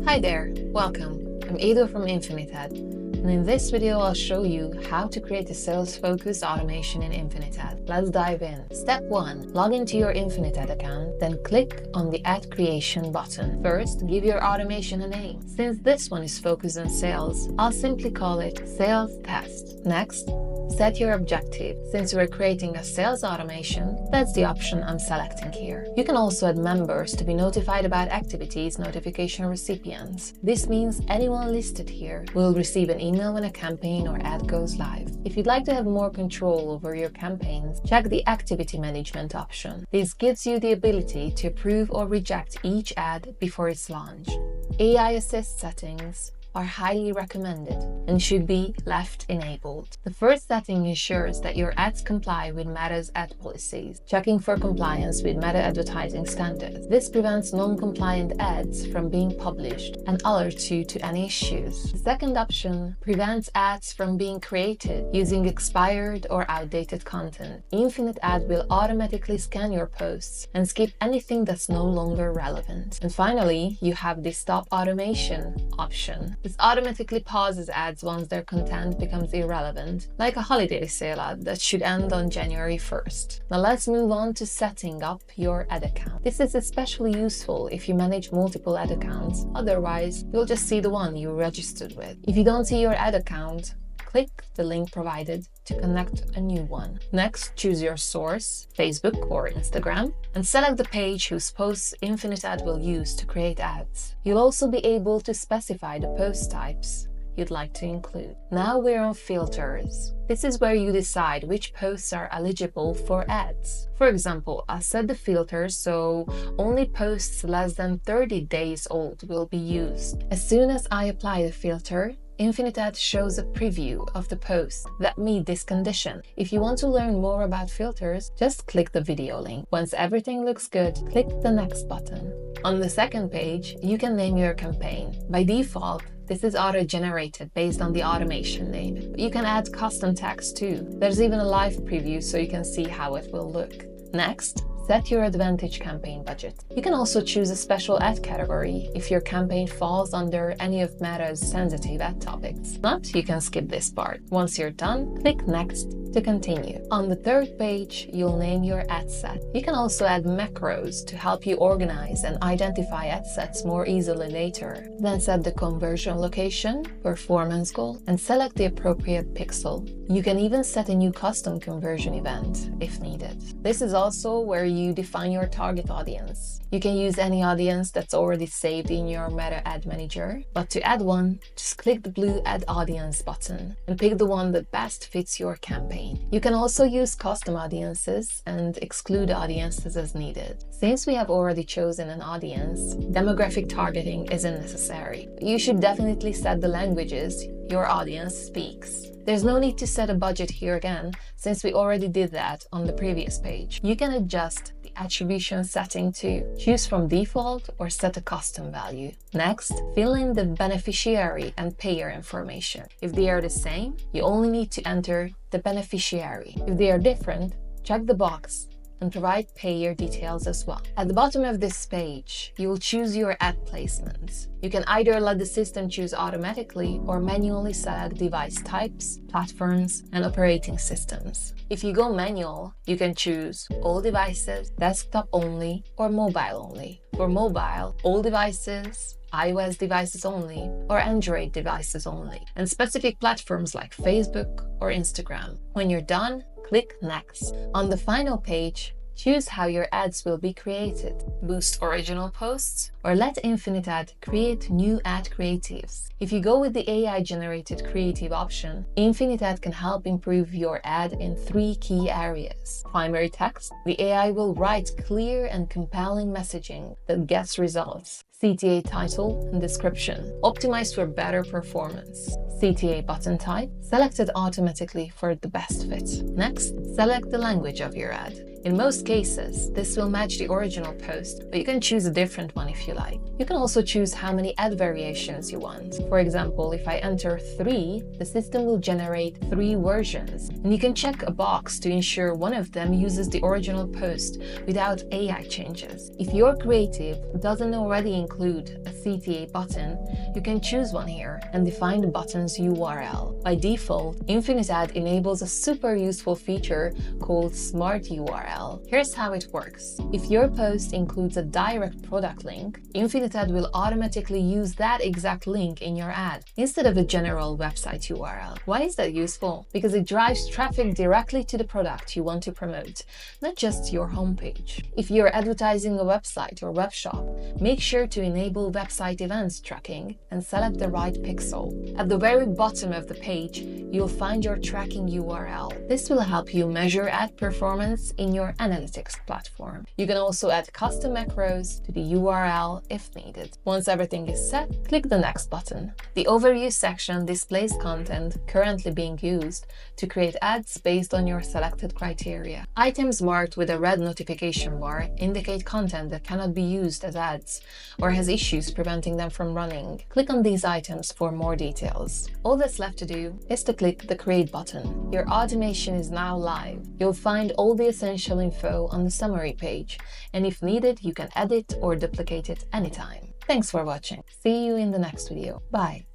Hi there, welcome. I'm Edo from Infinited, and in this video I'll show you how to create a sales-focused automation in Infinited. Let's dive in. Step 1. Log into your Infinited account, then click on the Add Creation button. First, give your automation a name. Since this one is focused on sales, I'll simply call it Sales Test. Next, set your objective. Since we're creating a sales automation, that's the option I'm selecting here. You can also add members to be notified about activities notification recipients. This means anyone listed here will receive an email when a campaign or ad goes live. If you'd like to have more control over your campaigns, check the Activity Management option. This gives you the ability to approve or reject each ad before it's launched. AI Assist settings are highly recommended and should be left enabled. The first setting ensures that your ads comply with Meta's ad policies, checking for compliance with Meta advertising standards. This prevents non-compliant ads from being published and alerts you to any issues. The second option prevents ads from being created using expired or outdated content. Infinite Ad will automatically scan your posts and skip anything that's no longer relevant. And finally, you have the Stop Automation option. This automatically pauses ads once their content becomes irrelevant, like a holiday sale ad that should end on January 1st. Now let's move on to setting up your ad account. This is especially useful if you manage multiple ad accounts, otherwise you'll just see the one you registered with. If you don't see your ad account, click the link provided to connect a new one. Next, choose your source, Facebook or Instagram, and select the page whose posts Infinited will use to create ads. You'll also be able to specify the post types you'd like to include. Now we're on filters. This is where you decide which posts are eligible for ads. For example, I'll set the filter so only posts less than 30 days old will be used. As soon as I apply the filter, Infinited shows a preview of the posts that meet this condition. If you want to learn more about filters, just click the video link. Once everything looks good, click the next button. On the second page, you can name your campaign. By default, this is auto-generated based on the automation name, but you can add custom text too. There's even a live preview so you can see how it will look. Next, set your Advantage campaign budget. You can also choose a special ad category if your campaign falls under any of Meta's sensitive ad topics. If not, you can skip this part. Once you're done, click Next to continue. On the third page, you'll name your ad set. You can also add macros to help you organize and identify ad sets more easily later. Then set the conversion location, performance goal, and select the appropriate pixel. You can even set a new custom conversion event if needed. This is also where you define your target audience. You can use any audience that's already saved in your Meta Ad Manager, but to add one, just click the blue Add Audience button and pick the one that best fits your campaign. You can also use custom audiences and exclude audiences as needed. Since we have already chosen an audience, demographic targeting isn't necessary. You should definitely set the languages your audience speaks. There's no need to set a budget here again, since we already did that on the previous page. You can adjust the attribution setting too. Choose from default or set a custom value. Next, fill in the beneficiary and payer information. If they are the same, you only need to enter the beneficiary. If they are different, check the box and provide payer details as well. At the bottom of this page, you will choose your ad placements. You can either let the system choose automatically or manually select device types, platforms, and operating systems. If you go manual, you can choose all devices, desktop only, or mobile only. For mobile, all devices, iOS devices only, or Android devices only, and specific platforms like Facebook or Instagram. When you're done, click Next. On the final page, choose how your ads will be created. Boost original posts or let Infinited create new ad creatives. If you go with the AI-generated creative option, Infinited can help improve your ad in 3 key areas. Primary text. The AI will write clear and compelling messaging that gets results. CTA title and description, optimized for better performance. CTA button type, selected automatically for the best fit. Next, select the language of your ad. In most cases, this will match the original post, but you can choose a different one if you like. You can also choose how many ad variations you want. For example, if I enter 3, the system will generate 3 versions, and you can check a box to ensure one of them uses the original post without AI changes. If your creative doesn't already include a CTA button, you can choose one here and define the button's URL. By default, InfiniteAd enables a super useful feature called Smart URL. Here's how it works. If your post includes a direct product link, InfiniteAd will automatically use that exact link in your ad instead of a general website URL. Why is that useful? Because it drives traffic directly to the product you want to promote, not just your homepage. If you're advertising a website or web shop, make sure to enable website events tracking and select the right pixel. At the very bottom of the page, you'll find your tracking URL. This will help you measure ad performance in your analytics platform. You can also add custom macros to the URL if needed. Once everything is set, click the next button. The overview section displays content currently being used to create ads based on your selected criteria. Items marked with a red notification bar indicate content that cannot be used as ads or has issues preventing them from running. Click on these items for more details. All that's left to do is to click the Create button. Your automation is now live. You'll find all the essential info on the summary page, and if needed, you can edit or duplicate it anytime. Thanks for watching. See you in the next video. Bye.